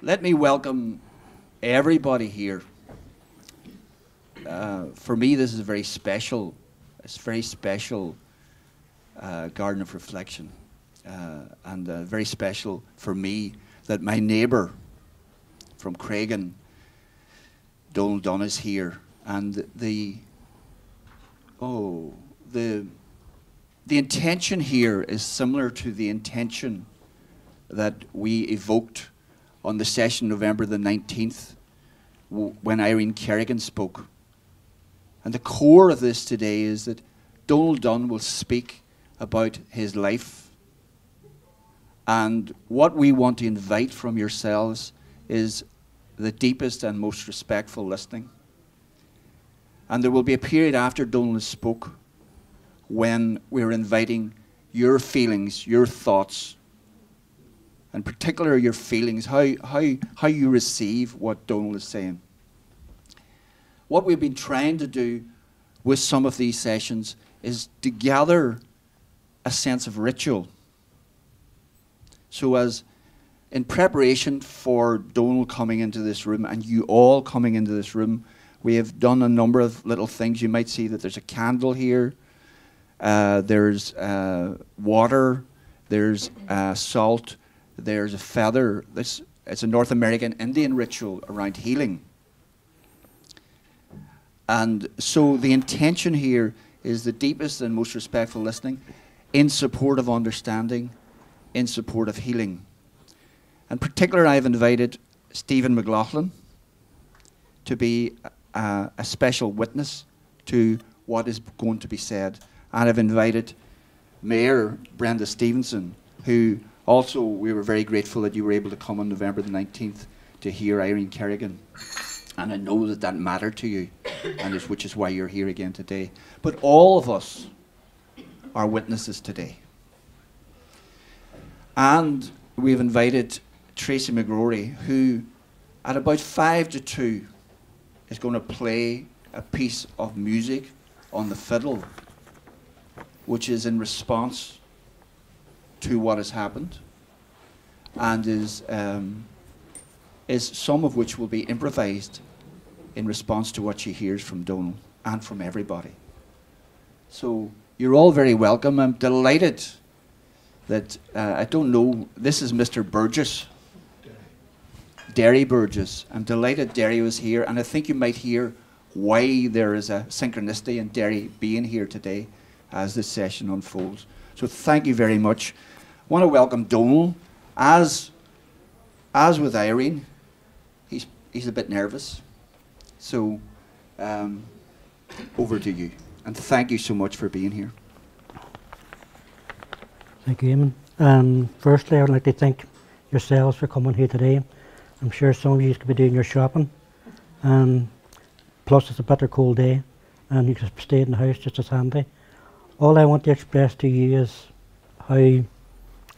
let me welcome everybody here. For me, this is a very special, garden of reflection, and very special for me that my neighbour from Creggan, Donal Dunn, is here, and the intention here is similar to the intention that we evoked on the session November the 19th when Irene Creggan spoke. And the core of this today is that Donal Dunn will speak about his life. And what we want to invite from yourselves is the deepest and most respectful listening. And there will be a period after Donal has spoke when we're inviting your feelings, your thoughts, in particular your feelings, how you receive what Donal is saying. What we've been trying to do with some of these sessions is to gather a sense of ritual. So as in preparation for Donal coming into this room and you all coming into this room, we have done a number of little things. You might see that there's a candle here, there's water, there's salt, there's a feather. It's a North American Indian ritual around healing. And so the intention here is the deepest and most respectful listening in support of understanding, in support of healing. In particular, I've invited Stephen McLaughlin to be a special witness to what is going to be said. And I've invited Mayor Brenda Stevenson, who also, we were very grateful that you were able to come on November the 19th to hear Irene Creggan. And I know that that mattered to you, and which is why you're here again today. But all of us are witnesses today. And we've invited Tracy McGrory, who at about 5 to 2 is going to play a piece of music on the fiddle, which is in response to what has happened, and is some of which will be improvised in response to what she hears from Donal and from everybody. So you're all very welcome. I'm delighted that, I don't know, this is Mr. Burgess, Derry Burgess. I'm delighted Derry was here, and I think you might hear why there is a synchronicity in Derry being here today as this session unfolds. So thank you very much. I want to welcome Donal. As with Irene, he's a bit nervous. So over to you. And thank you so much for being here. Thank you, Eamon. Firstly, I would like to thank yourselves for coming here today. I'm sure some of you could be doing your shopping. Plus it's a bitter cold day and you could stay in the house just as handy. All I want to express to you is how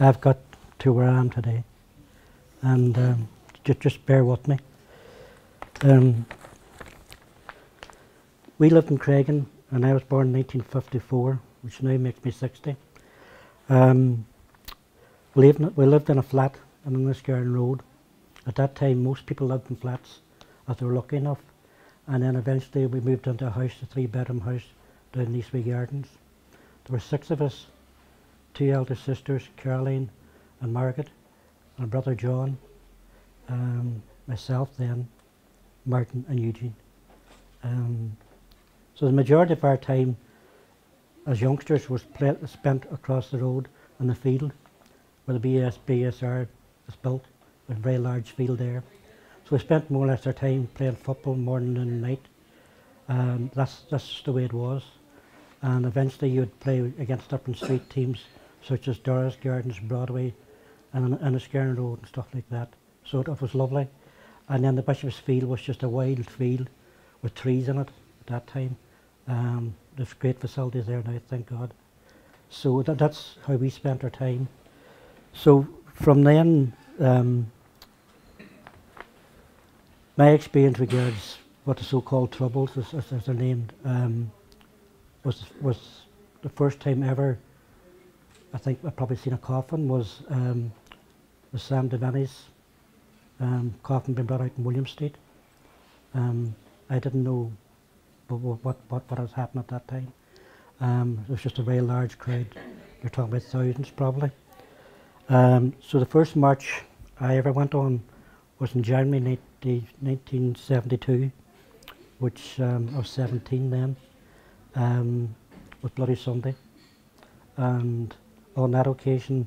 I've got to where I am today. And just bear with me. We lived in Creggan, and I was born in 1954, which now makes me 60. We lived in a flat on Enniscarn Road. At that time, most people lived in flats, if they were lucky enough. And then eventually we moved into a house, a 3-bedroom house, down in Eastway Gardens. There were 6 of us, 2 elder sisters, Caroline and Margaret, and a brother John, myself then, Martin and Eugene. So the majority of our time as youngsters was spent across the road in the field where the BSR was built, with a very large field there. So we spent more or less our time playing football morning and night. That's just the way it was. And eventually you would play against different street teams such as Doris Gardens, Broadway, and Enniscarn Road and stuff like that. So it was lovely. And then the Bishop's Field was just a wild field with trees in it at that time. There's great facilities there now, thank God. So that's how we spent our time. So from then, my experience regards what the so-called Troubles, as they're named, was the first time ever I think I've probably seen a coffin was Sam Devaney's coffin being brought out in William Street. I didn't know what was happening at that time. It was just a very large crowd. You're talking about thousands probably. So the first march I ever went on was in January 1972, which I was 17 then, was Bloody Sunday. And on that occasion,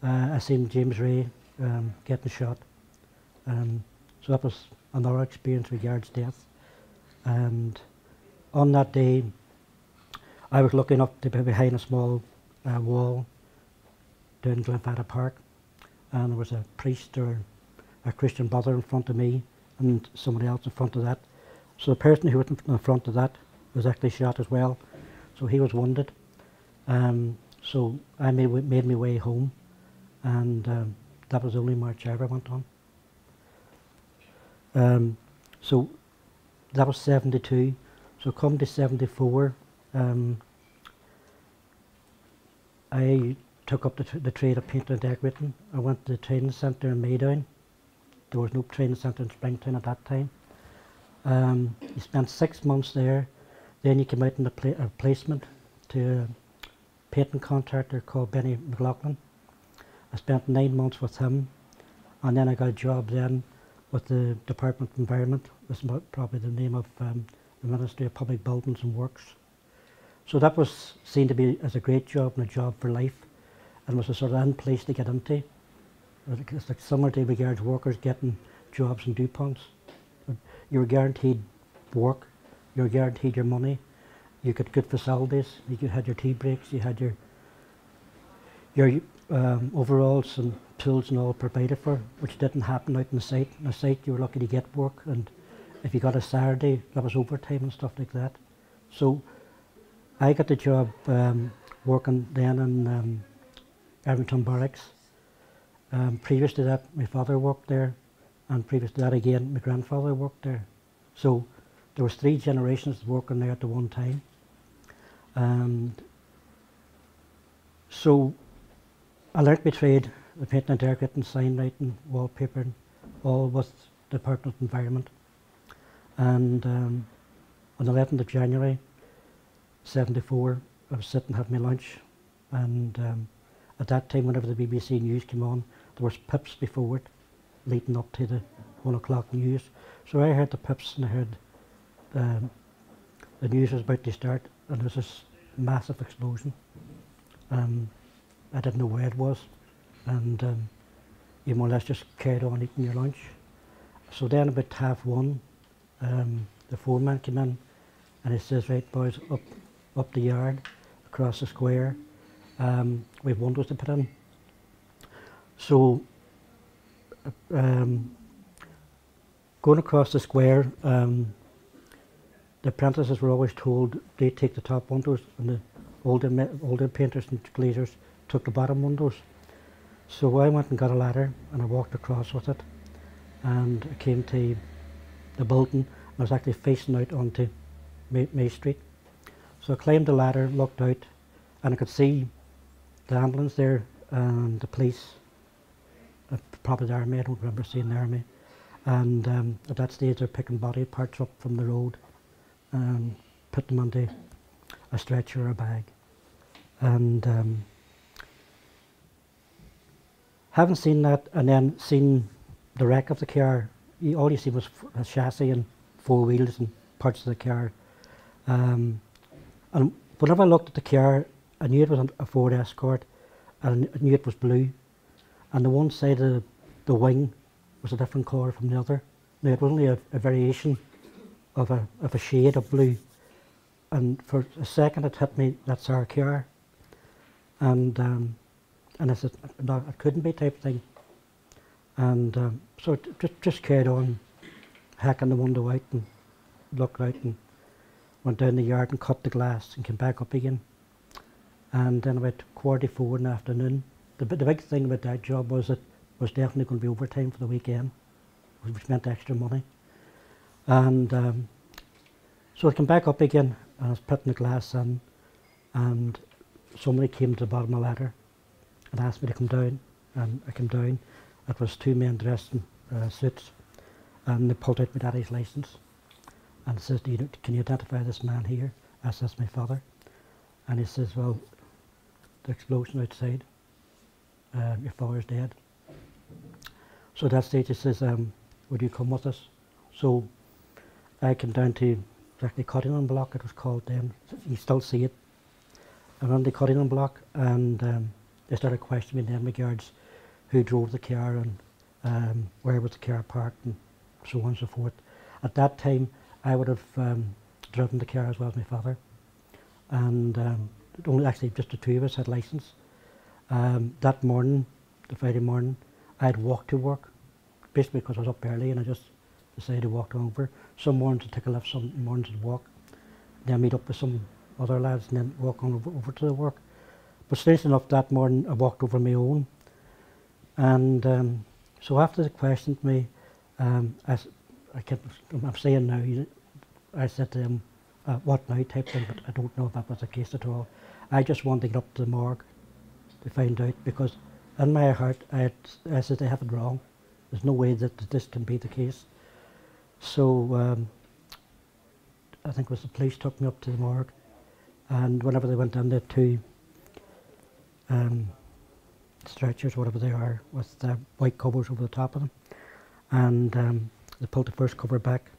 I seen James Ray getting shot. So that was another experience with Yard's death. And on that day, I was looking up behind a small wall down in Glenfata Park, and there was a priest or a Christian brother in front of me and somebody else in front of that. So the person who was in front of that was actually shot as well, so he was wounded. So I made my way home, and that was the only march I ever went on. So that was 72. So come to 74, I took up the trade of painting and decorating. I went to the training centre in Maydown. There was no training centre in Springtown at that time. You spent 6 months there. Then you came out in a placement to a painting contractor called Benny McLaughlin. I spent 9 months with him, and then I got a job then with the Department of Environment. That's probably the name of the Ministry of Public Buildings and Works. So that was seen to be as a great job and a job for life, and was a sort of end place to get into. It's like similar to regards workers getting jobs in DuPonts. You were guaranteed work, you were guaranteed your money, you got good facilities, you had your tea breaks, you had your overalls and tools and all provided for, which didn't happen out in the site. In the site you were lucky to get work, and if you got a Saturday, that was overtime and stuff like that. So I got the job working then in Ebrington Barracks. Previous to that, my father worked there, and previous to that again, my grandfather worked there. So there was 3 generations working there at the one time. And so I learnt my trade, the painting and decorating, sign writing, wallpapering, all with the Department of Environment. And on the 11th of January, 74, I was sitting having my lunch, and at that time, whenever the BBC News came on, there was pips before it, leading up to the 1 o'clock news. So I heard the pips, and I heard the news was about to start, and there was this massive explosion. I didn't know where it was, and you more or less just carried on eating your lunch. So then about 1:30, the foreman came in, and he says, "Right boys, up the yard, across the square, we have windows to put in." So going across the square, the apprentices were always told they take the top windows, and the older painters and glazers took the bottom windows. So I went and got a ladder, and I walked across with it, and I came to the building, and I was actually facing out onto May Street. So I climbed the ladder, looked out, and I could see the ambulance there and the police, probably the army. I don't remember seeing the army. And at that stage they're picking body parts up from the road and put them onto a stretcher or a bag. And having seen that, and then seen the wreck of the car, all you see was a chassis and 4 wheels and parts of the car. And whenever I looked at the car, I knew it was a Ford Escort, and I knew it was blue. And the one side of the wing was a different colour from the other. Now it was only a variation of a shade of blue. And for a second it hit me, that's our car. And I said, no, it couldn't be, type of thing. And so it just carried on, hacking the window out and looked out and went down the yard and cut the glass and came back up again. And then about 4:45 in the afternoon, the big thing about that job was it was definitely going to be overtime for the weekend, which meant extra money. And so I came back up again, and I was putting the glass in, and somebody came to the bottom of the ladder and asked me to come down, and I came down. It was 2 men dressed in suits, and they pulled out my daddy's licence, and says, can you identify this man here? I says, my father. And he says, well, the explosion outside, your father's dead. So at that stage he says, would you come with us? So I came down to the Creggan block, it was called then. You still see it. I went on the Creggan block, and they started questioning me in regards who drove the car and where was the car parked and so on and so forth. At that time I would have driven the car as well as my father, and only actually just the two of us had licence. That morning, the Friday morning, I had walked to work, basically because I was up early and I just decided to walk over. Some mornings I'd take a lift, some mornings I'd walk. Then meet up with some other lads and then walk on over to the work. But strangely enough, that morning I walked over my own. And so after they questioned me, I'm saying now, I said to them, what now type thing, but I don't know if that was the case at all. I just wanted to get up to the morgue to find out, because in my heart I said they have it wrong. There's no way that this can be the case. So I think it was the police took me up to the morgue, and whenever they went in, they had two stretchers, whatever they are, with white covers over the top of them, and they pulled the first cover back,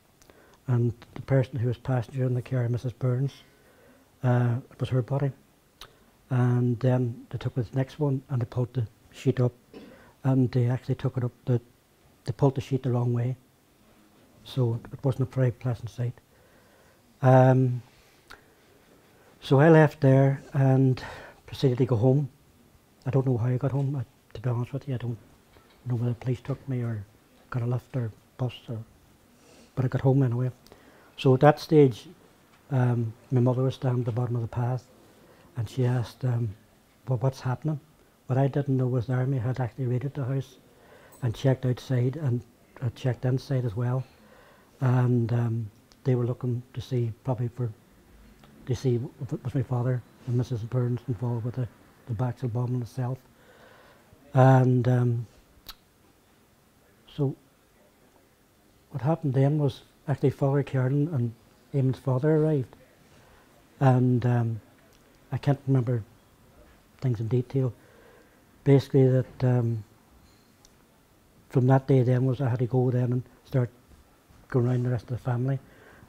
and the person who was passenger in the car, Mrs. Byrne, it was her body. And then they took the next one and they pulled the sheet up, and they actually took it up, they pulled the sheet the wrong way, so it wasn't a very pleasant sight. So I left there and proceeded to go home. I don't know how I got home, to be honest with you. I don't know whether the police took me or got a lift or bus, but I got home anyway. So at that stage, my mother was down at the bottom of the path, and she asked, well, what's happening? What I didn't know was the army had actually raided the house and checked outside, and checked inside as well. And they were looking to see, to see if it was my father and Mrs. Byrne involved with the Baxter bombing itself. And so what happened then was actually Father Kieran and Eamon's father arrived, and I can't remember things in detail. Basically that from that day then was I had to go then and start going around the rest of the family.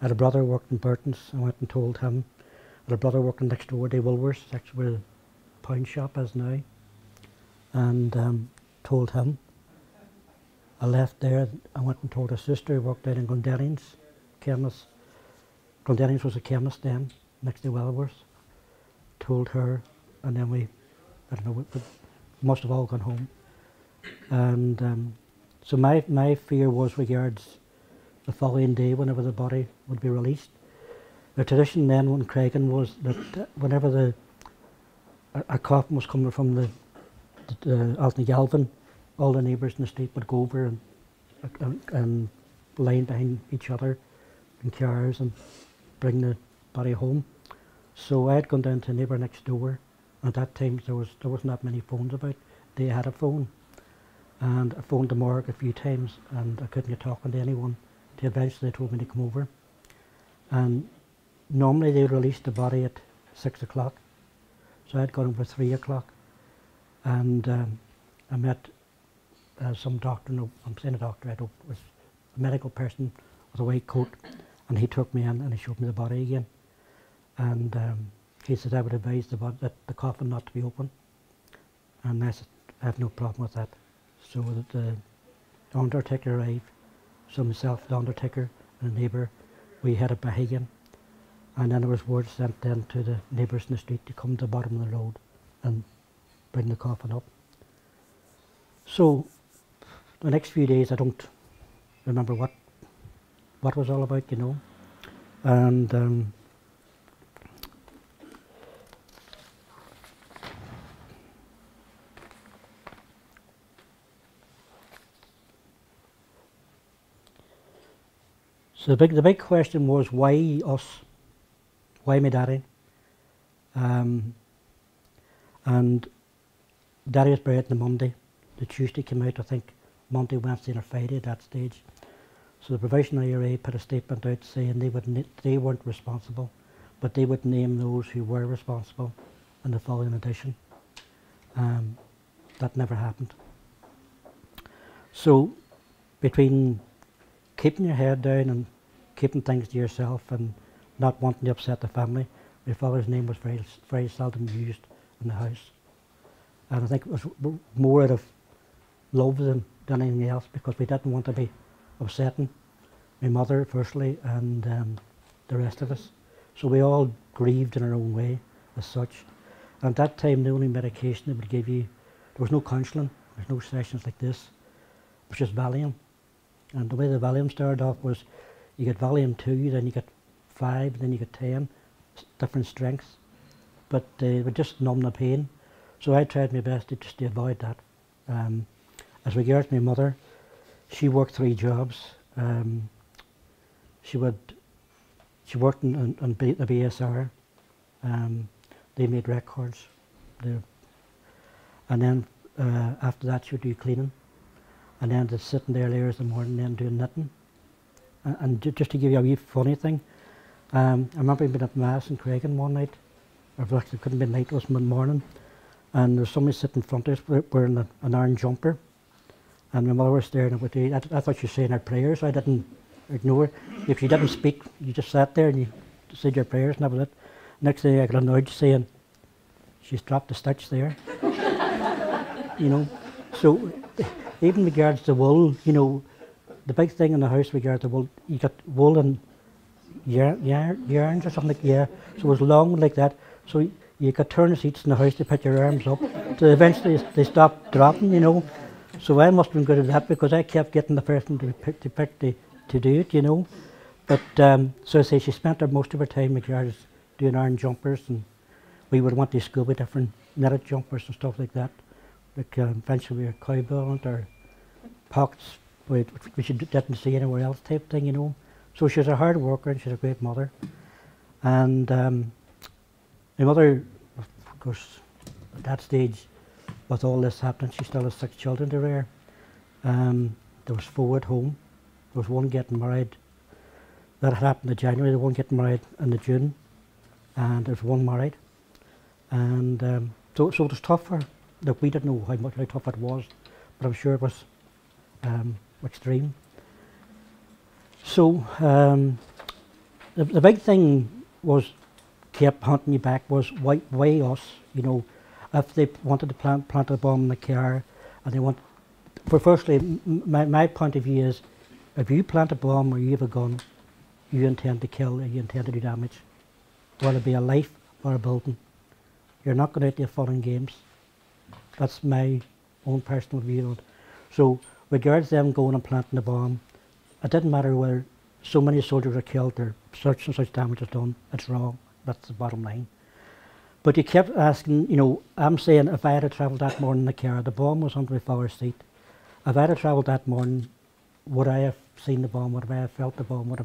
I had a brother worked in Burton's. I went and told him. I had a brother working next door to Woolworths, actually where the pound shop is now, and told him. I left there. I went and told a sister who worked out in Glendenning's chemist. Glendenning's was a chemist then, next to Woolworths. Told her, and then we must have all gone home. And so my fear was regards the following day, whenever the body would be released. The tradition then in Creggan was that whenever a coffin was coming from the Altna Galvin, all the neighbours in the street would go over and line behind each other in cars and bring the body home. So I had gone down to a neighbour next door. At that time there wasn't that many phones about. They had a phone, and I phoned the morgue a few times, and I couldn't get talking to anyone. Till eventually they told me to come over, and normally they would release the body at 6 o'clock. So I had gone over 3 o'clock, and I met some doctor. No, I'm saying a doctor. I don't. It was a medical person with a white coat, and he took me in and he showed me the body again. And he said I would advise the coffin not to be open, and I said I have no problem with that. So the undertaker arrived, so myself, the undertaker, and a neighbour, we headed back again, and then there was word sent then to the neighbours in the street to come to the bottom of the road and bring the coffin up. So the next few days I don't remember what was all about, you know, and so the big question was, why us? Why my daddy? And Daddy was buried on the Monday. The Tuesday came out, I think, Monday, Wednesday, or Friday at that stage. So the Provisional IRA put a statement out saying they weren't responsible, but they would name those who were responsible in the following edition. That never happened. So between keeping your head down and keeping things to yourself and not wanting to upset the family, my father's name was very seldom used in the house. And I think it was more out of love than anything else, because we didn't want to be upsetting my mother firstly and the rest of us. So we all grieved in our own way as such. And at that time the only medication they would give you, there was no counselling, there was no sessions like this, it was just Valium. And the way the Valium started off was you get Valium 2, then you get 5, then you get 10, different strengths. But they would just numb the pain. So I tried my best to avoid that. As regards my mother, she worked 3 jobs. She worked in the BSR. They made records. And then after that she would do cleaning. And then just sitting there later in the morning then doing knitting. And just to give you a wee funny thing, I remember being at Mass in Creggan one night, or actually it couldn't be night, it was mid-morning, and there was somebody sitting in front of us wearing an orange jumper, and my mother was staring at me. I thought she was saying her prayers, so I didn't ignore her. If she didn't speak, you just sat there and you said your prayers, and that was it. Next thing I got a nudge saying, she's dropped a stitch there. You know, so even regards to wool, you know, the big thing in the house regards to wool, you got wool and yarns or something like that, yeah. So it was long like that. So you could turn the seats in the house to put your arms up. So eventually they stopped dropping, you know. So I must have been good at that because I kept getting the person to do it, you know. But so I say she spent most of her time regards doing iron jumpers, and we would want to school with different knitted jumpers and stuff like that. Like eventually we were cowbells or pockets, which you didn't see anywhere else type thing, you know. So she's a hard worker and she's a great mother. And my mother, of course, at that stage, with all this happening, she still has 6 children to rear. There was 4 at home. There was 1 getting married. That happened in January, the 1 getting married in the June. And there was 1 married. And so it was tough for her. Look, we didn't know how tough it was, but I'm sure it was extreme. So the big thing was kept hunting me back was why us, you know, if they wanted to plant a bomb in the car, and they want, for firstly, my point of view is, if you plant a bomb or you have a gun, you intend to kill or you intend to do damage, whether it be a life or a building. You're not going out to have fun and games. That's my own personal view on it. So regards them going and planting the bomb, it didn't matter whether so many soldiers are killed or such and such damage is done, it's wrong. That's the bottom line. But you kept asking, you know, I'm saying if I had travelled that morning in the car, the bomb was under my father's seat. If I had travelled that morning, would I have seen the bomb? Would I have felt the bomb? Would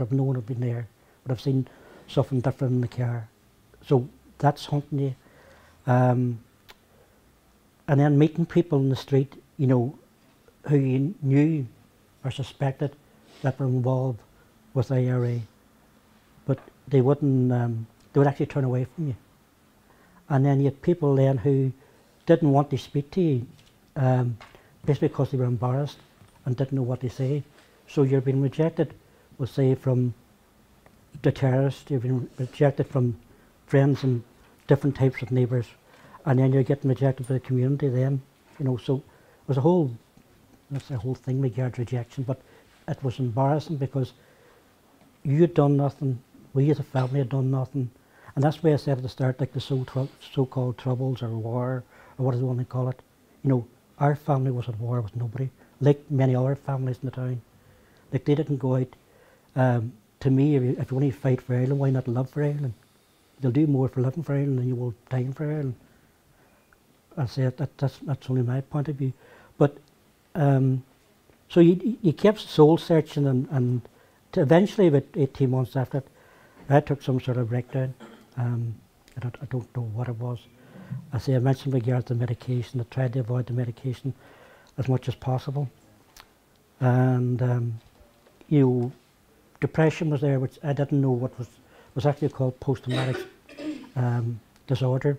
have known it had been there? Would have seen something different in the car? So that's hunting you. And then meeting people in the street, you know, who you knew or suspected that were involved with the IRA, but they wouldn't, they would actually turn away from you. And then you had people then who didn't want to speak to you, basically because they were embarrassed and didn't know what to say. So you're being rejected, we'll say, from the terrorists, you've been rejected from friends and different types of neighbours, and then you're getting rejected by the community then, you know. So it was a whole, that's a whole thing regards rejection, but it was embarrassing because you had done nothing, we as a family had done nothing, and that's why I said at the start, like the so-called troubles or war, or what do you want to call it, you know, our family was at war with nobody, like many other families in the town. Like they didn't go out, to me, if you only fight for Ireland, why not live for Ireland? You'll do more for living for Ireland than you will dying for Ireland. I say that's only my point of view. But so you kept soul searching, and eventually, about 18 months after it, I took some sort of breakdown. I don't know what it was. I mentioned regards to medication. I tried to avoid the medication as much as possible. And depression was there, which I didn't know what was actually called post-traumatic disorder.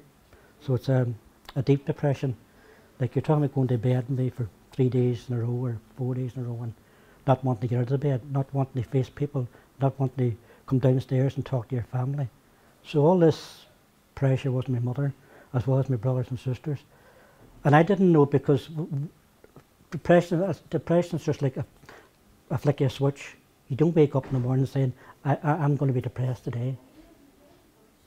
So it's a deep depression. Like you're talking about going to bed maybe for 3 days in a row or 4 days in a row and not wanting to get out of the bed, not wanting to face people, not wanting to come downstairs and talk to your family. So all this pressure was my mother as well as my brothers and sisters. And I didn't know, because depression is just like a flick of a switch. You don't wake up in the morning saying, I'm going to be depressed today.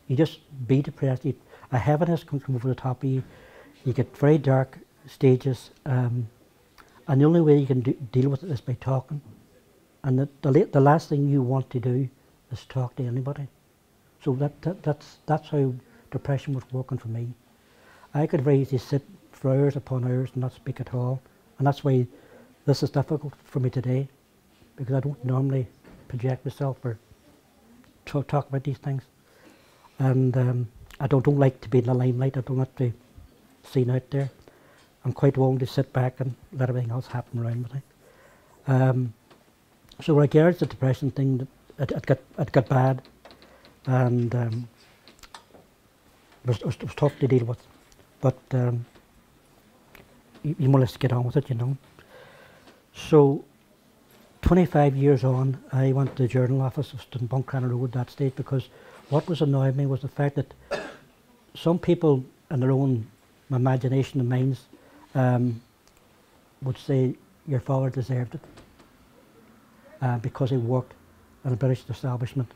You just be depressed. A heaviness comes over the top of you. You get very dark stages. And the only way you can deal with it is by talking. And the last thing you want to do is talk to anybody. So that's how depression was working for me. I could very easily sit for hours upon hours and not speak at all. And that's why this is difficult for me today, because I don't normally project myself or talk about these things. And I don't like to be in the limelight. I don't like to be seen out there. I'm quite willing to sit back and let everything else happen around me. So regards the depression thing, it got bad, and it was tough to deal with. But you more or less get on with it, you know. So 25 years on, I went to the journal office of Buncrana Road that stage, because what was annoying me was the fact that some people in their own imagination and minds would say your father deserved it because he worked in a British establishment.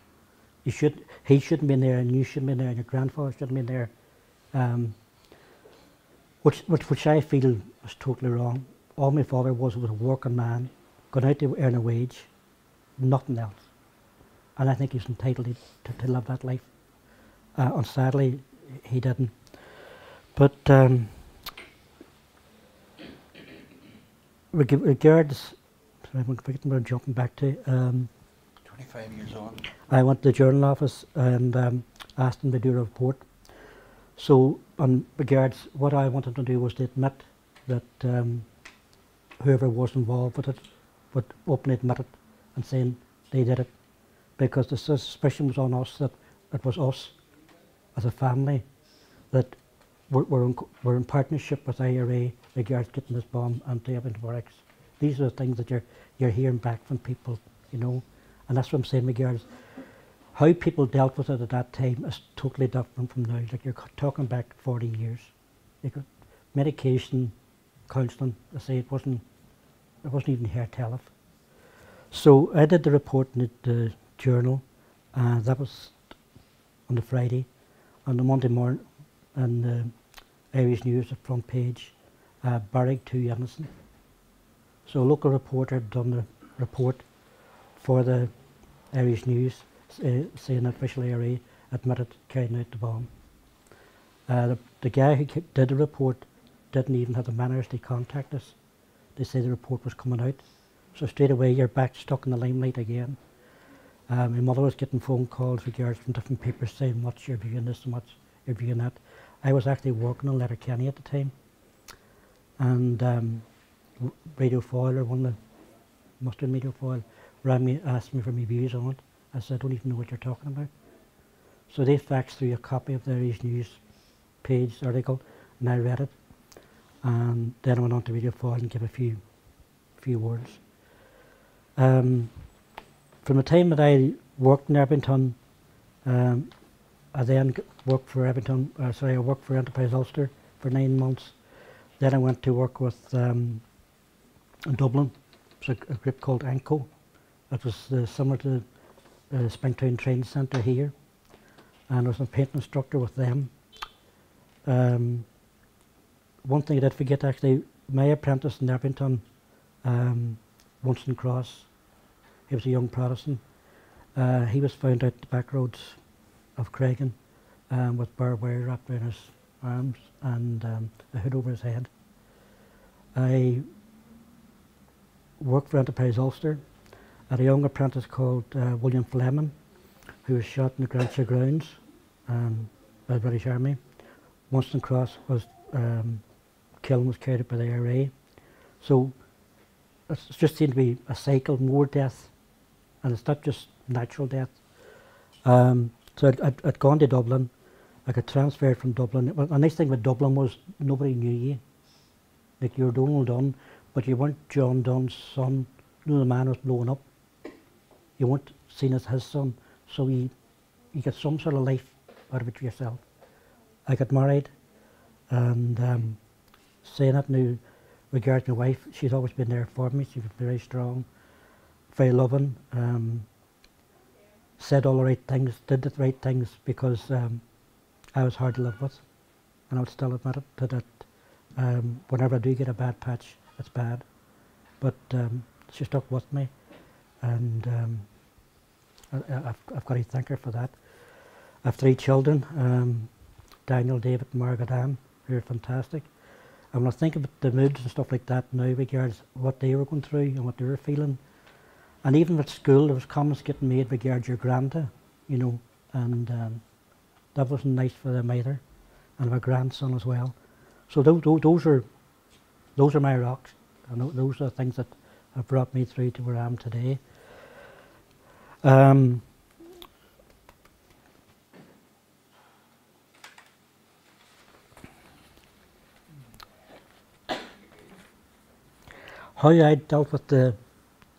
He shouldn't have been there, and you shouldn't have been there, and your grandfather shouldn't have been there. Which I feel is totally wrong. All my father was a working man, going out to earn a wage, nothing else. And I think he's entitled to live that life. And sadly, he didn't. But regards, sorry, I'm forgetting what I'm jumping back to. 25 years on. I went to the journal office and asked them to do a report. So, on regards, what I wanted to do was to admit that whoever was involved with it would openly admit it and saying they did it, because the suspicion was on us that it was us as a family that were in partnership with IRA regards getting this bomb into Ebrington Barracks. These are the things that you're hearing back from people, you know, and that's what I'm saying regards. How people dealt with it at that time is totally different from now. Like, you're talking back 40 years. Like, medication, counselling, I say it wasn't even here telev. So I did the report in the journal, and that was on the Friday. On the Monday morning, and the Irish News, the front page, Barrack 2 innocent. So a local reporter had done the report for the Irish News, saying that official IRA admitted carrying out the bomb. The guy who did the report didn't even have the manners to contact us. They say the report was coming out. So straight away you're back stuck in the limelight again. My mother was getting phone calls regards from different papers saying what's your view on this and what's your view on that. I was actually working on Letterkenny at the time. And Radio Foyle, or one of the Mustard Radio Foyle, rang me, asked me for my views on it. I said, I don't even know what you're talking about. So they faxed through a copy of the Irish News page article, and I read it. And then I went on to Radio Foyle and gave a few words. From the time that I worked in Ebrington, I then worked for I worked for Enterprise Ulster for 9 months. Then I went to work with in Dublin. It was a group called ANCO. It was similar to the Springtown Training Centre here, and I was a paint instructor with them. One thing I did forget, actually, my apprentice in Ebrington, Winston Cross, he was a young Protestant. He was found out the back roads of Creggan with barbed wire wrapped around his arms and a hood over his head. I worked for Enterprise Ulster. I had a young apprentice called William Fleming, who was shot in the Granshire grounds by the British Army. Winston Cross was killed and was carried out by the IRA. So it's just seemed to be a cycle, more death, and it's not just natural death. So I'd gone to Dublin. I got transferred from Dublin. Well, the nice thing with Dublin was nobody knew you. Like, you were Donal Dunn, but you weren't John Dunn's son. You know, the man was blowing up. You weren't seen as his son, so you get some sort of life out of it for yourself. I got married, and saying that now, regards my wife, she's always been there for me. She was very strong, very loving, said all the right things, did the right things, because I was hard to live with, and I would still admit it, that whenever I do get a bad patch, it's bad. But she stuck with me, and I've got to thank her for that. I have 3 children, Daniel, David and Margaret Ann, who are fantastic. And when I think about the moods and stuff like that now, regards what they were going through and what they were feeling, and even at school there was comments getting made regards your granda, you know, and that wasn't nice for them either, and my grandson as well. So those are my rocks, and those are the things that have brought me through to where I am today. How I dealt with the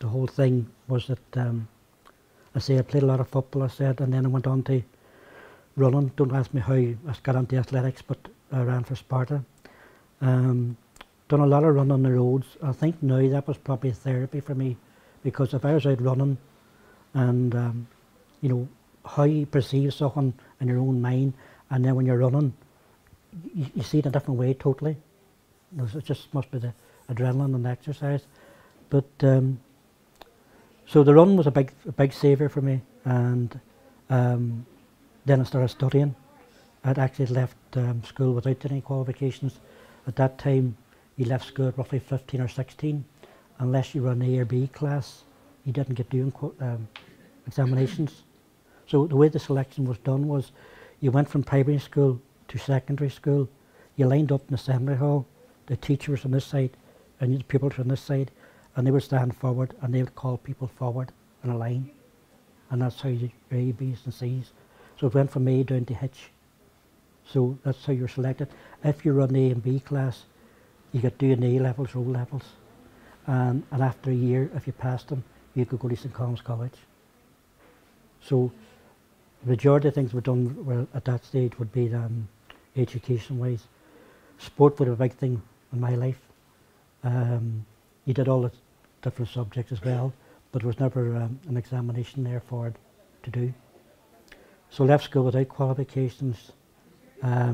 whole thing was that I played a lot of football, I said, and then I went on to running. Don't ask me how I got into athletics, but I ran for Sparta. Done a lot of running on the roads. I think now that was probably therapy for me, because if I was out running and you know, how you perceive something in your own mind, and then when you're running, you see it a different way totally. It just must be the adrenaline and the exercise. But so the run was a big saviour for me, and then I started studying. I'd actually left school without any qualifications. At that time, you left school at roughly 15 or 16. Unless you were an A or B class, you didn't get doing examinations. So the way the selection was done was, you went from primary school to secondary school, you lined up in the assembly hall, the teacher was on this side, and the pupils were on this side, and they would stand forward, and they would call people forward in a line. And that's how you your A, B's and C's. So it went from A down to H. So that's how you're selected. If you run A and B class, you could do an A levels, O levels. And after a year, if you passed them, you could go to St. Colm's College. So the majority of things were done at that stage would be education-wise. Sport was a big thing in my life. You did all the different subjects as well, but there was never an examination there for it to do. So left school without qualifications. I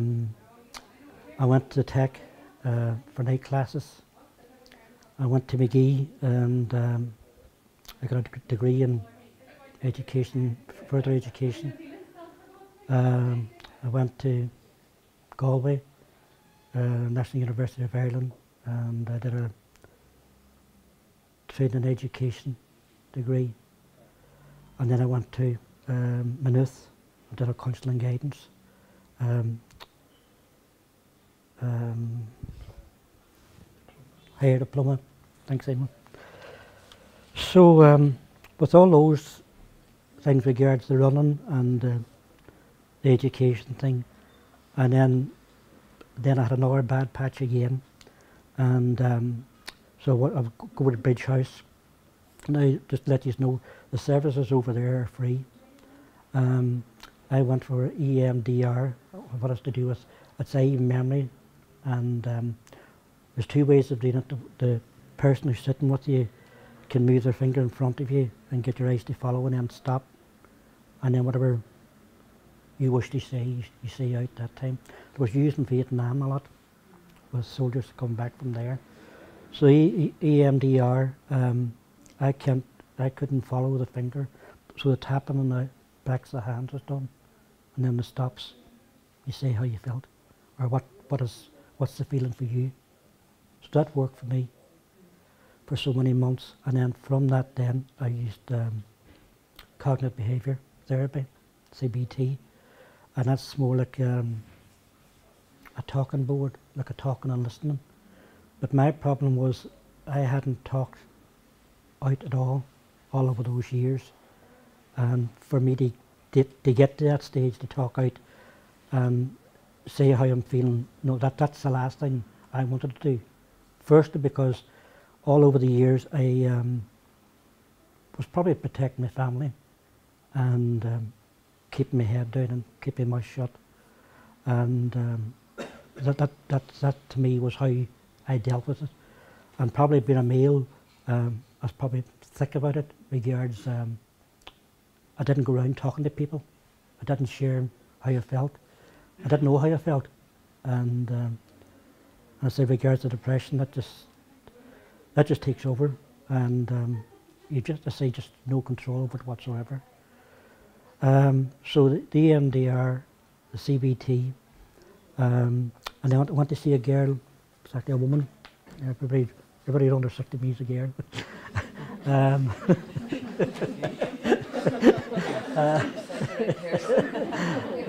went to Tech for night classes. I went to McGee, and I got a degree in education, further education. I went to Galway, National University of Ireland, and I did a training in education degree. And then I went to Maynooth, I did a counselling guidance. Higher diploma. Thanks, Simon. So with all those things regards the running and the education thing, and then I had another bad patch again, and so I'll go to Bridge House. Now, just to let you know, the services over there are free. I went for EMDR, what has to do with, it's eye memory, and there's 2 ways of doing it. The person who's sitting with you can move their finger in front of you and get your eyes to follow and then stop, and then whatever you wish to say, you say out that time. It was used in Vietnam a lot, with soldiers coming back from there. So EMDR, I couldn't follow the finger, so the tapping on the backs of the hands was done, and then the stops. You say how you felt, or what's the feeling for you. So that worked for me for so many months, and then from that then I used cognitive behaviour therapy, CBT, and that's more like a talking board, like a talking and listening. But my problem was I hadn't talked out at all over those years. And for me to get to that stage, to talk out and say how I'm feeling, no, that's the last thing I wanted to do. Firstly, because all over the years I was probably protecting my family and keeping my head down and keeping my mouth shut. And that to me was how I dealt with it. And probably being a male, I was probably thick about it, regards I didn't go around talking to people. I didn't share how I felt. I didn't know how I felt. And I say regards to depression, that just takes over, and you just no control over it whatsoever. So the EMDR, the CBT, and I went to see a girl, it's actually a woman. Everybody under 60 is a girl.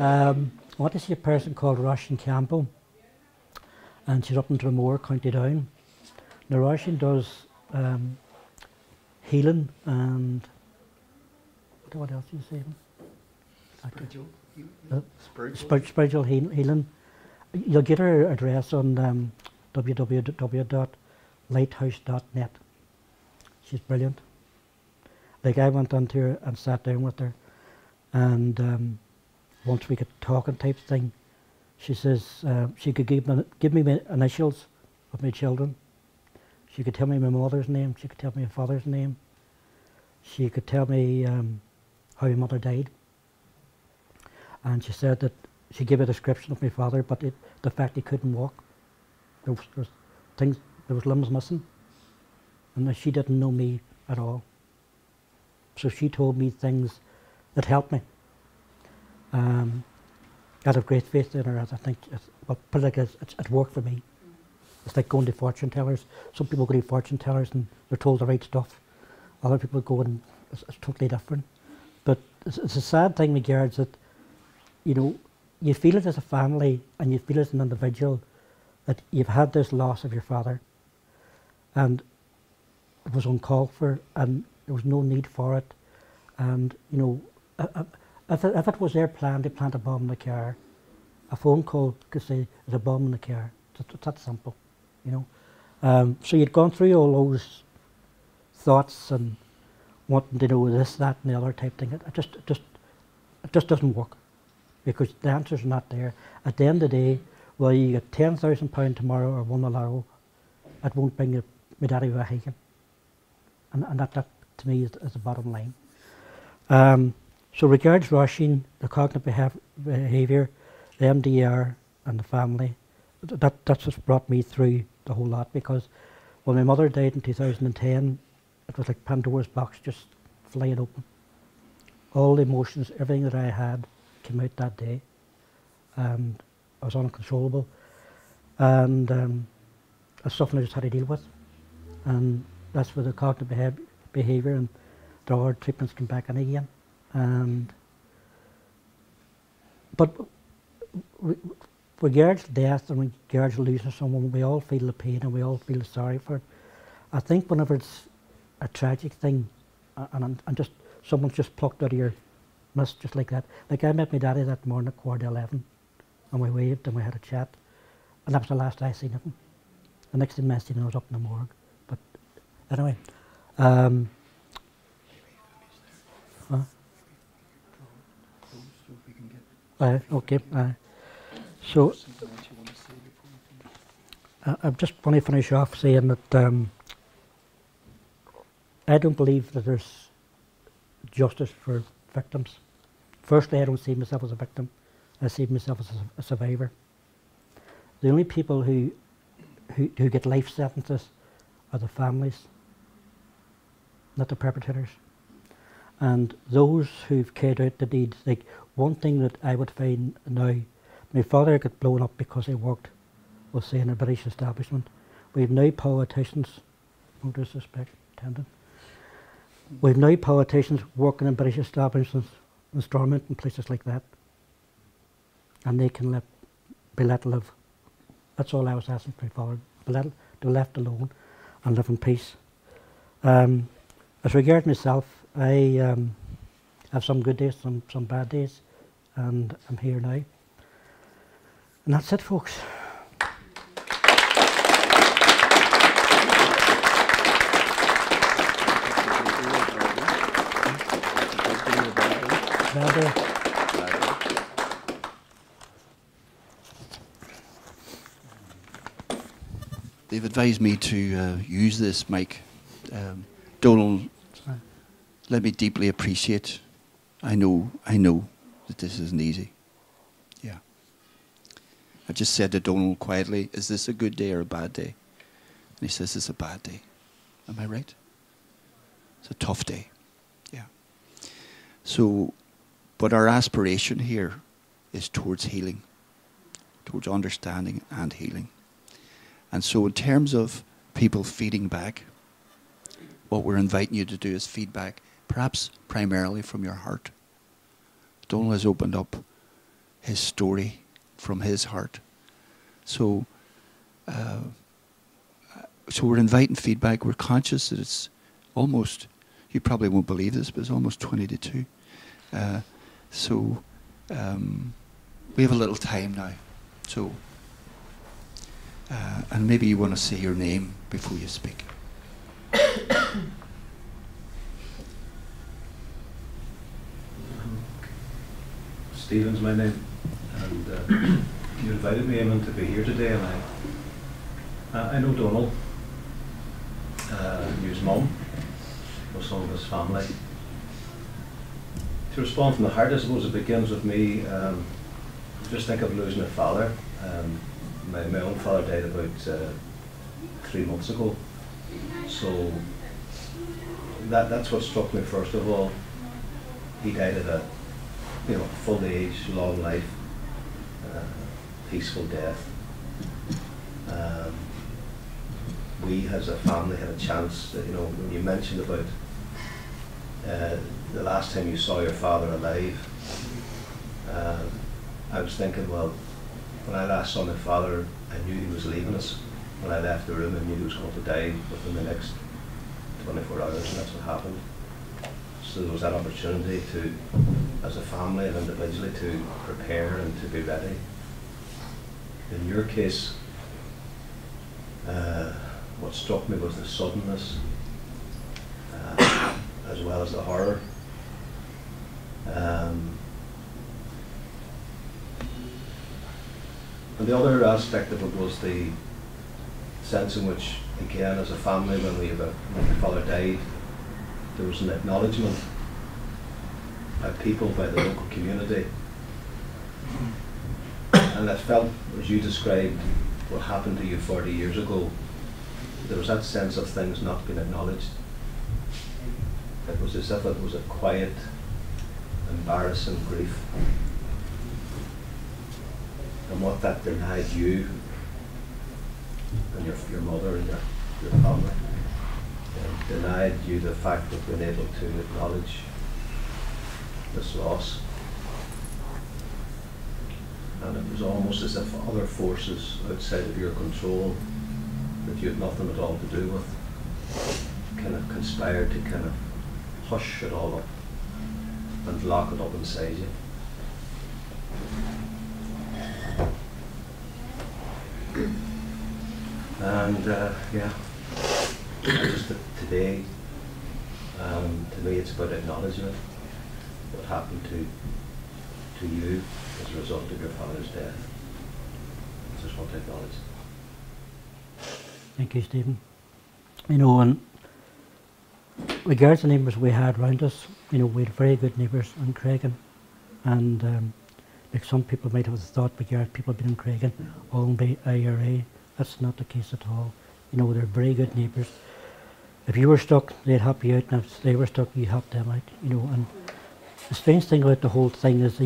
I went to see a person called Roisin Campbell, and she's up in Dromore, County Down. Now Roisin does healing and what else are you saying? Spiritual healing. You'll get her address on www.lighthouse.net. She's brilliant. Like, I went on to her and sat down with her, and once we got talking type thing, she says she could give me my initials of my children. She could tell me my mother's name. She could tell me my father's name. She could tell me how my mother died. And she said that she gave a description of my father, but the fact he couldn't walk, there was limbs missing, and she didn't know me at all. So she told me things that helped me. I have great faith in her, as I think, put it like this, it worked for me. It's like going to fortune tellers. Some people go to fortune tellers and they're told the right stuff. Other people go and it's totally different. But it's a sad thing, regards that, you know, you feel it as a family and you feel it as an individual, that you've had this loss of your father, and it was uncalled for and there was no need for it. And, you know, if it was their plan to plant a bomb in the car, a phone call could say there's a bomb in the car. It's that simple, you know. So you'd gone through all those thoughts and wanting to know this, that, and the other type thing. It just doesn't work, because the answer's not there. At the end of the day, whether you get £10,000 tomorrow or won the lotto, it won't bring your daddy back again. And that to me is the bottom line. So regards Roisin, the cognitive behaviour, the MDR and the family, that's what's brought me through the whole lot, because when my mother died in 2010, it was like Pandora's box just flying open. All the emotions, everything that I had came out that day, and I was uncontrollable, and it's something I just had to deal with. And that's where the cognitive behaviour and the other treatments came back in again. But regards death and regards losing someone, we all feel the pain and we all feel sorry for it. I think whenever it's a tragic thing and just someone's just plucked out of your mist just like that. Like, I met my daddy that morning at 11:15 and we waved and we had a chat, and that was the last I seen of him. The next thing I seen him, I was up in the morgue. But anyway, okay. So I just want to finish off saying that I don't believe that there's justice for victims. Firstly, I don't see myself as a victim. I see myself as a survivor. The only people who get life sentences are the families, not the perpetrators. And those who've carried out the deeds, like, one thing that I would find now, my father got blown up because he worked, we'll say, in a British establishment. We've now politicians, no disrespect intended, we've now politicians working in British establishments, in Stormont and places like that, and they can be let live. That's all I was asking for my father, to be left alone and live in peace. As regards myself, I have some good days, some bad days, and I'm here now. And that's it, folks. Bad day. They've advised me to use this mic. Donal, let me deeply appreciate. I know that this isn't easy. Yeah. I just said to Donal quietly, is this a good day or a bad day? And he says, it's a bad day. Am I right? It's a tough day. Yeah. So, but our aspiration here is towards healing, towards understanding and healing. And so in terms of people feeding back, what we're inviting you to do is feedback, perhaps primarily from your heart. Donal has opened up his story from his heart. So, so we're inviting feedback. We're conscious that it's almost, you probably won't believe this, but it's almost 20 to 2. So we have a little time now. So, and maybe you want to say your name before you speak. Stephen's my name, and you invited me in to be here today, and I know Donal, knew his mum, know some of his family. To respond from the heart, I suppose it begins with me. Just think of losing a father. My own father died about 3 months ago, so that's what struck me first of all. He died at a full age, long life, peaceful death. We as a family had a chance that, when you mentioned about the last time you saw your father alive, I was thinking, well, when I last saw my father, I knew he was leaving us. When I left the room, I knew he was going to die within the next 24 hours, and that's what happened. So there was that opportunity to, as a family and individually, to prepare and to be ready. In your case, what struck me was the suddenness, as well as the horror. And the other aspect of it was the sense in which, again, as a family, when your father died, there was an acknowledgement by people, by the local community. And I felt, as you described what happened to you 40 years ago, there was that sense of things not being acknowledged. It was as if it was a quiet, embarrassing grief. And what that denied you and your mother and your family, denied you the fact of being able to acknowledge this loss. And it was almost as if other forces outside of your control that you had nothing at all to do with kind of conspired to kind of hush it all up and lock it up inside you. And just today, to me, it's about acknowledging it, what happened to you as a result of your father's death. I just want to acknowledge it. Thank you, Stephen. And regards the neighbours we had around us, we had very good neighbours in Creggan, and like some people might have thought, regard people being in Creggan, all by IRA. That's not the case at all. They're very good neighbours. If you were stuck, they'd help you out, and if they were stuck, you help them out. And the strange thing about the whole thing is,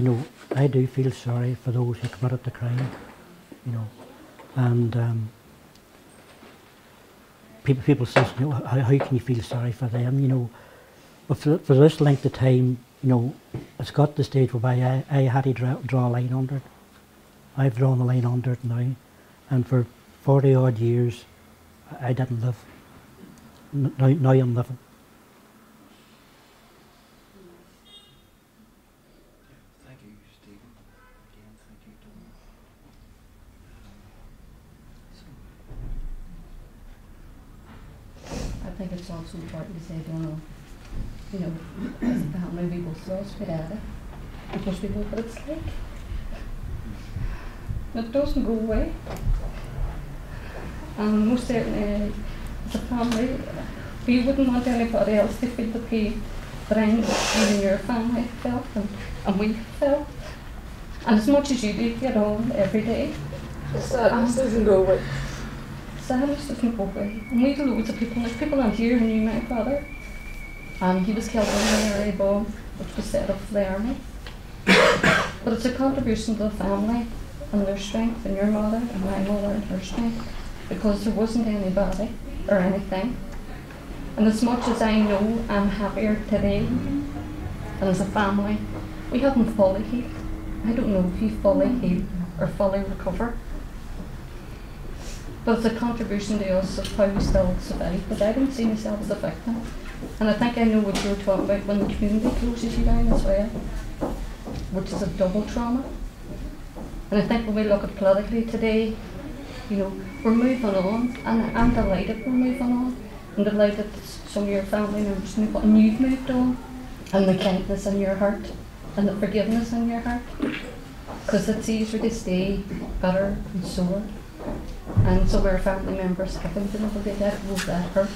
I do feel sorry for those who committed the crime. And people say, how can you feel sorry for them? But for this length of time, it's got to the stage whereby I had to draw a line under it. I've drawn the line under it now, and for 40 odd years, I didn't live. Now I'm living. don't know, you know, as a family we both lost my daddy, because we know what it's like. It doesn't go away. And most certainly, as a family, we wouldn't want anybody else to feel the pain that I know you and your family felt and we felt. And as much as you do get on every day, The sadness doesn't go away. sadness doesn't go away. And we have loads of people, there's people on here who knew my father. He was killed in the area bomb, which was set up for the army. But it's a contribution to the family and their strength, and your mother and my mother and her strength, because there wasn't anybody or anything. And as much as I know I'm happier today, and as a family, we haven't fully healed. I don't know if you fully heal or fully recover. But it's a contribution to us of how we still survive. But I don't see myself as a victim. And I think I know what you're talking about when the community closes you down as well, which is a double trauma. And I think when we look at politically today, you know, we're moving on, and I'm delighted we're moving on. I'm delighted that some of your family members move on, and you've moved on, and the kindness in your heart, and the forgiveness in your heart. Because it's easier to stay bitter and sore. And some of our family members haven't been able to let go of that hurt.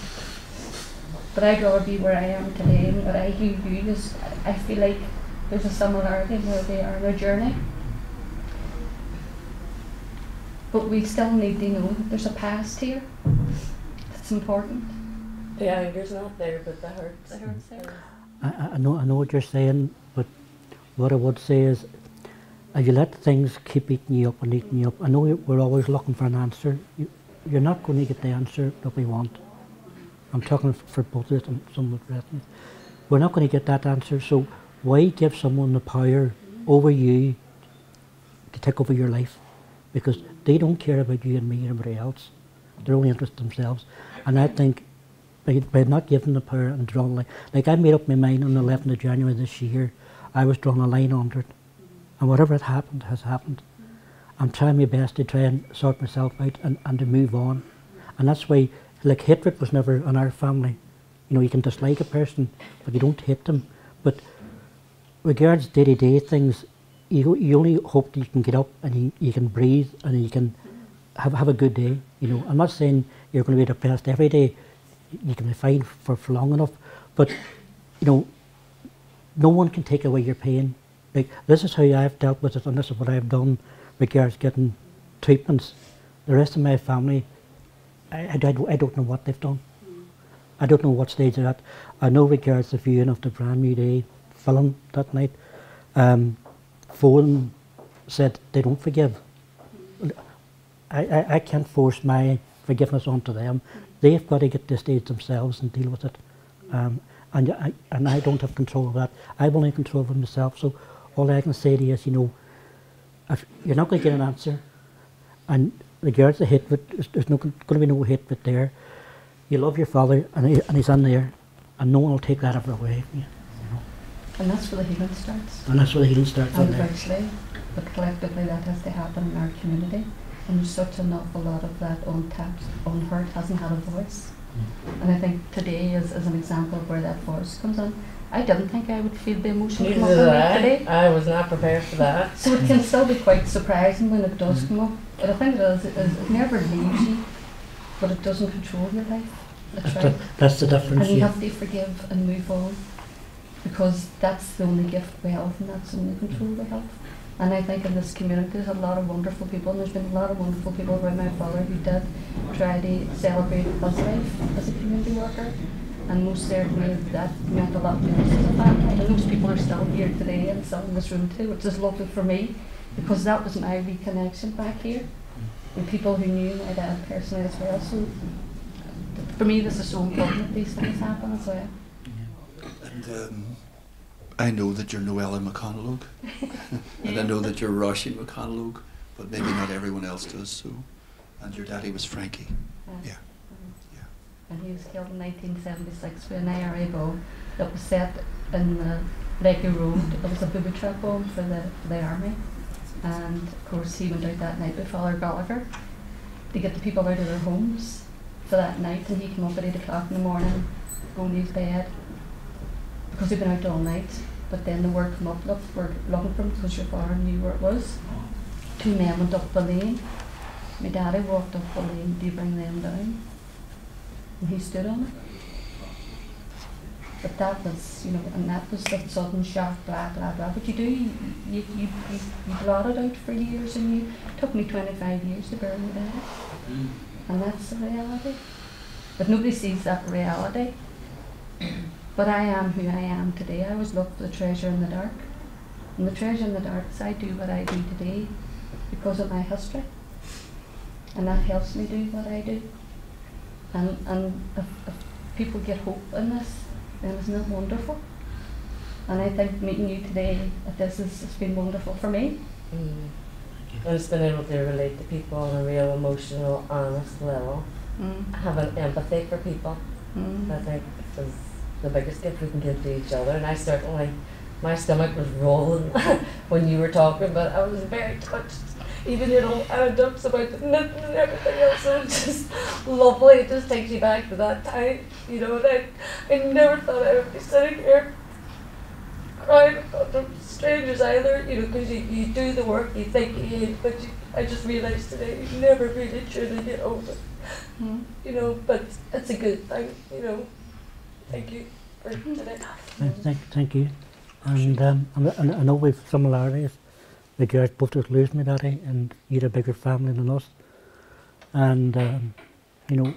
But I'd rather be where I am today, and what I hear you is, I feel like there's a similarity in where they are in their journey. But we still need to know that there's a past here. That's important. The anger's not there, but the hurt's there. I know what you're saying, but what I would say is, if you let things keep eating you up and eating you up, I know we're always looking for an answer. You're not going to get the answer that we want. I'm talking for both of us and some of the rest. We're not going to get that answer, so why give someone the power over you to take over your life? Because they don't care about you and me and everybody else. They're only interested in themselves. And I think by not giving the power and drawing a line, like I made up my mind on the 11th of January this year, I was drawing a line under it. And whatever had happened has happened. I'm trying my best to try and sort myself out and to move on. And that's why, like, hatred was never in our family. You know, you can dislike a person, but you don't hate them. But regards day-to-day things, you only hope that you can get up and you can breathe and you can have a good day. You know, I'm not saying you're going to be depressed every day. You can be fine for long enough, but you know, no one can take away your pain. Like, this is how I've dealt with it, and this is what I've done regards getting treatments. The rest of my family, I don't know what they've done. I don't know what stage they're at. I know regards the viewing of the Brand New Day film that night, Forum said they don't forgive. I can't force my forgiveness onto them. They've got to get to the stage themselves and deal with it. And I don't have control of that. I've only control of myself. So all I can say to you is, you know, if you're not going to get an answer, and regards the hatred, there's going to be no hatred there. You love your father, and he's in there, and no one will take that ever away from you. And that's where the healing starts. And that's where the healing starts. And eventually, but collectively that has to happen in our community. And there's such an awful lot of that untapped, unheard, hasn't had a voice. And I think today is an example of where that voice comes in. I didn't think I would feel the emotion come up in me today. I was not prepared for that. So it can still be quite surprising when it does come up. But I think it never leaves you, but it doesn't control your life. That's the difference. And you have to forgive and move on, because that's the only gift we have, and that's the only control we have. And I think in this community there's a lot of wonderful people, and there's been a lot of wonderful people around my father who did try to celebrate his life as a community worker. And most certainly that meant a lot to us as a family. And those people are still here today and still in this room too, which is lovely for me, because that was my reconnection back here. And people who knew my dad personally as well. So for me this is so important that these things happen as well. And I know that you're Noella McConalogue, and I know that you're Roshi McConalogue, but maybe not everyone else does. So, and your daddy was Frankie. Yeah. And he was killed in 1976 with an IRA bomb that was set in the Lakey Road. It was a booby trap bomb for the army. And of course he went out that night with Father Gallagher to get the people out of their homes. for that night, and he came up at 8 o'clock in the morning, going to his bed, because he'd been out all night. But then the word came up, look, we're looking for him, because your father knew where it was. 2 men went up the lane. My daddy walked up the lane to bring them down, and he stood on it. But that was, you know, and that was the sudden shock, blah, blah, blah. But you blot it out for years, and it took me 25 years to bury my daddy. And that's the reality. But nobody sees that reality. But I am who I am today. I always look for the treasure in the dark. And the treasure in the dark is I do what I do today because of my history. And that helps me do what I do. And if people get hope in this, then isn't it wonderful? And I think meeting you today at this has been wonderful for me. And it's been able to relate to people on a real emotional, honest level. Having empathy for people, I think is the biggest gift we can give to each other. And I certainly, my stomach was rolling when you were talking, but I was very touched. Even, you know, anecdotes about the knitting and everything else, so it's just lovely. It just takes you back to that time, you know, and I never thought I would be sitting here crying about the strangers either, you know, because you do the work, you think you hate, but I just realised today you never really truly get over it, you know, but it's a good thing, you know. Thank you for today. Thank you. And I know we've similarities. The girls both just lose my daddy, and you had a bigger family than us. And, you know,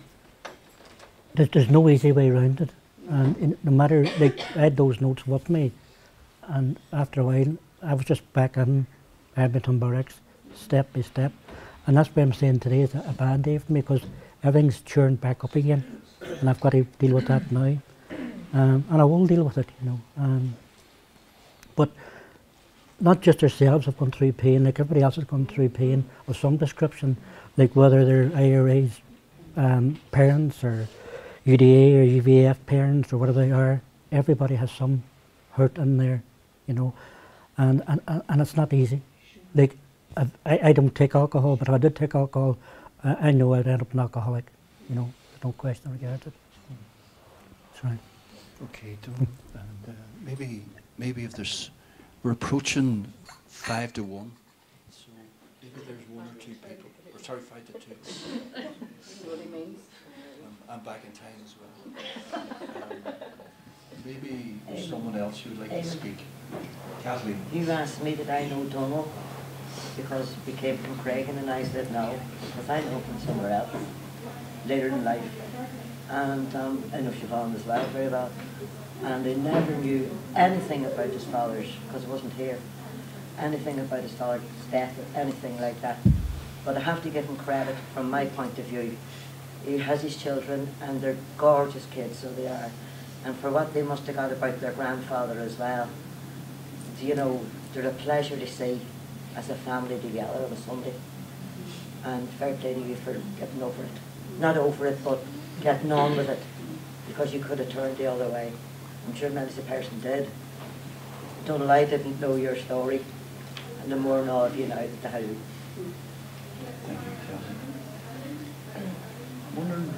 there's no easy way around it. And no matter, like, I had those notes with me, and after a while, I was just back in Ebrington Barracks, step by step. And that's what I'm saying today is a bad day for me, because everything's churned back up again, and I've got to deal with that now. And I will deal with it, you know. But not just ourselves have gone through pain, like everybody else has gone through pain of some description, like whether they're IRA's parents or UDA or UVF parents or whatever they are. Everybody has some hurt in there, you know, and it's not easy. Like, I don't take alcohol, but if I did take alcohol, I know I'd end up an alcoholic, you know, there's no question regarding it. Sorry. Okay, Donal, and maybe if there's, we're approaching 5 to 1, so maybe there's 1 or 2 people, or sorry, 5 to 2. What he means. I'm back in time as well. Maybe there's someone else who would like to speak. Kathleen. You asked me did I know Donal because we came from Creggan, and I said no, because I know him from somewhere else, later in life. And I know Siobhan as well, very well. And I never knew anything about his father's, because I wasn't here, anything about his father's death or anything like that. But I have to give him credit from my point of view. He has his children, and they're gorgeous kids, so they are. And for what they must have got about their grandfather as well, you know, they're a pleasure to see as a family together on a Sunday. And fair play to you for getting over it. Not over it, but getting on with it, because you could have turned the other way. I'm sure many a person did. Donal, I didn't know your story, and the more and all of you now that I do. Thank you, Kathleen. I'm wondering,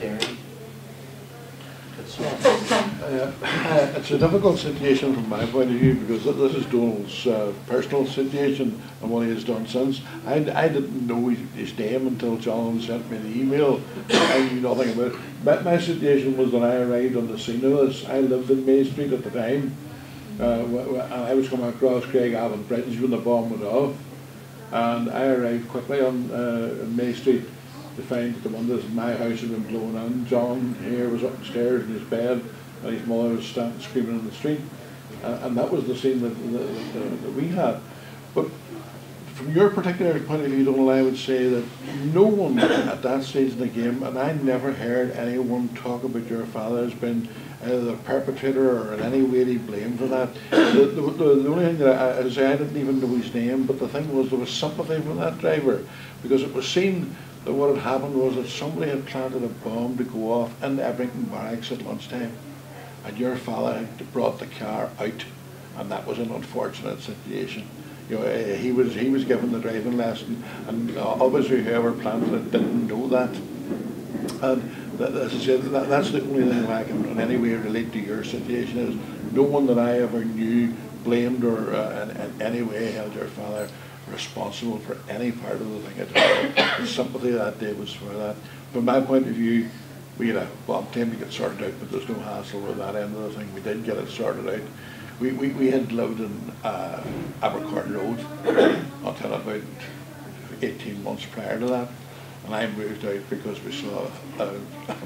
Derry. It's a difficult situation from my point of view, because this is Donal's personal situation and what he has done since. I didn't know his name until John sent me the email. I knew nothing about it. But my situation was that I arrived on the scene of this. I lived in May Street at the time. And I was coming across Craig Avon Bridge when the bomb went off. And I arrived quickly on May Street to find that the windows in my house had been blown in. John here was upstairs in his bed, and his mother was standing screaming in the street. And that was the scene that we had. But from your particular point of view, Donal, I would say that no one at that stage in the game, and I never heard anyone talk about your father as being either the perpetrator or in any way to blame for that. The only thing that I didn't even know his name, but the thing was there was sympathy for that driver, because it was seen that what had happened was that somebody had planted a bomb to go off in the Ebrington Barracks at lunchtime, and your father had brought the car out, and that was an unfortunate situation. You know, he was given the driving lesson, and obviously whoever planted it didn't know that. And as I said, that's the only thing I can in any way relate to your situation is no one that I ever knew blamed or in any way held your father responsible for any part of the thing at all. The sympathy that day was for that. From my point of view, we had a long time to get sorted out, but there's no hassle with that end of the thing. We did get it sorted out. We had lived in Abercorn Road until about 18 months prior to that. And I moved out because we saw a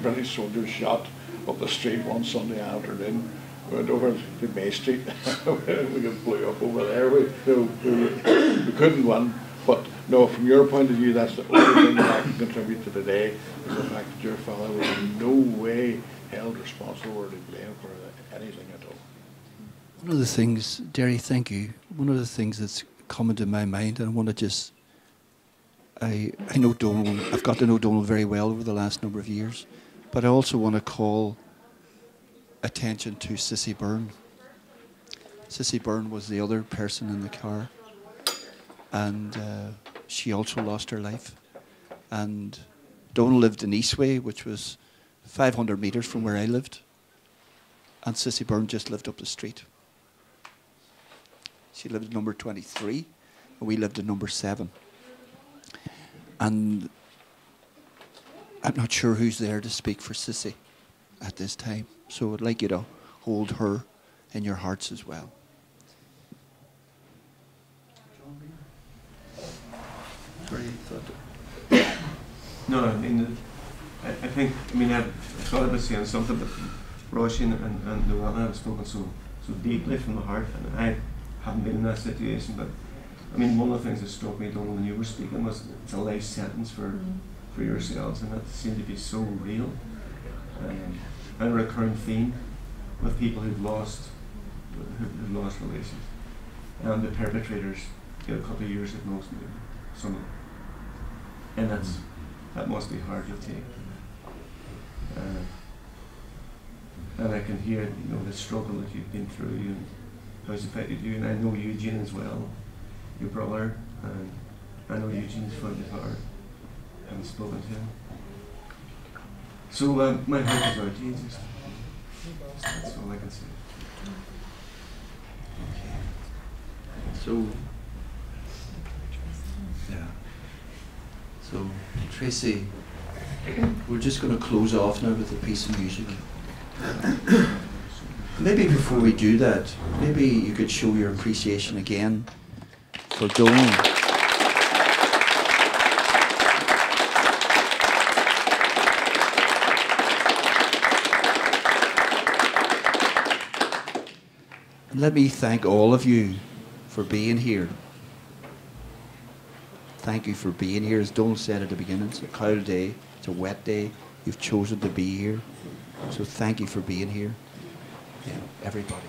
British soldier shot up the street one Sunday afternoon. We went over to May Street. We got blew up over there. We couldn't win. But no, from your point of view, that's the only thing that I can contribute to today is the fact that your father was in no way held responsible or to blame for anything at all. One of the things, Derry, thank you. One of the things that's come into my mind, and I want to just, I know Donal, I've got to know Donal very well over the last number of years, but I also want to call attention to Cissy Byrne. Cissy Byrne was the other person in the car, and she also lost her life. And Donal lived in Eastway, which was 500 metres from where I lived, and Cissy Byrne just lived up the street. She lived at number 23, and we lived at number 7. And I'm not sure who's there to speak for Cissy at this time, so I'd like you to hold her in your hearts as well. No, I mean, I think, I mean, I thought about saying something, but Roisin and Noel have spoken so deeply from the heart, and I haven't been in that situation, but I mean, one of the things that struck me, Donal, when you were speaking was it's a life sentence for yourselves, and that seemed to be so real, and a recurring theme with people who've lost relations, and the perpetrators get a couple of years at most, maybe, some of them. And that must be hard to take. And I can hear, you know, the struggle that you've been through and how it's affected you. And I know Eugene as well, your brother, and I know Eugene's found it hard. I haven't spoken to him. So my heart is out to you. That's all I can say. Okay. So, yeah. So, Tracy, we're just going to close off now with a piece of music. Maybe before we do that, maybe you could show your appreciation again for Donal. And let me thank all of you for being here. Thank you for being here. As Donal said at the beginning, it's a cold day, it's a wet day. You've chosen to be here. So thank you for being here. Yeah, everybody.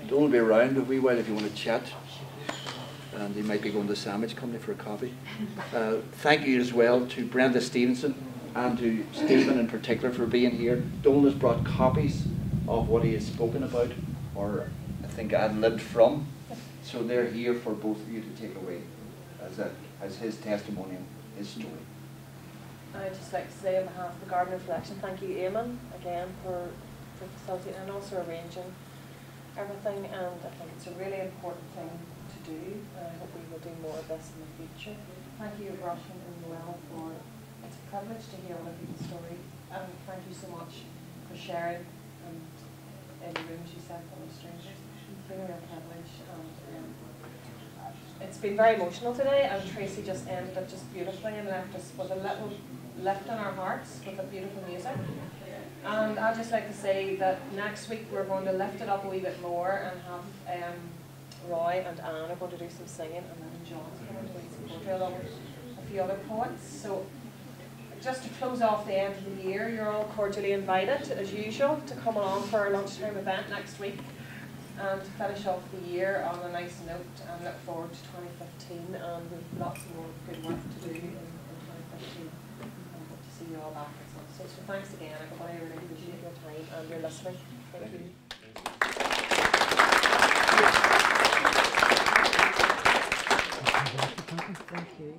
Donal will be around a wee while if you want to chat, and he might be going to the sandwich company for a coffee. Thank you as well to Brenda Stevenson and to Stephen in particular for being here. Donal has brought copies of what he has spoken about, or I think ad-libbed from, so they're here for both of you to take away as his testimony and his story. I'd just like to say on behalf of the Garden Reflection, thank you Eamon again for facilitating and also arranging everything, and I think it's a really important thing to do, and I hope we will do more of this in the future. Thank you Russian and Noel for, it's a privilege to hear other people's stories, and thank you so much for sharing in the rooms you said full of strangers. It's been a real privilege, and it's been very emotional today, and Tracy just ended it just beautifully and left us with a little lift in our hearts with the beautiful music. And I'd just like to say that next week we're going to lift it up a wee bit more and have Roy and Anne are going to do some singing, and then John's going to do some poetry along with a few other poets. So just to close off the end of the year, you're all cordially invited, as usual, to come along for our lunchtime event next week and to finish off the year on a nice note, and look forward to 2015, and we've lots more good work to do in 2015. And hope to see you all back at some stage. So thanks again, everybody. I really appreciate your time and your listening. Thank you. Thank you.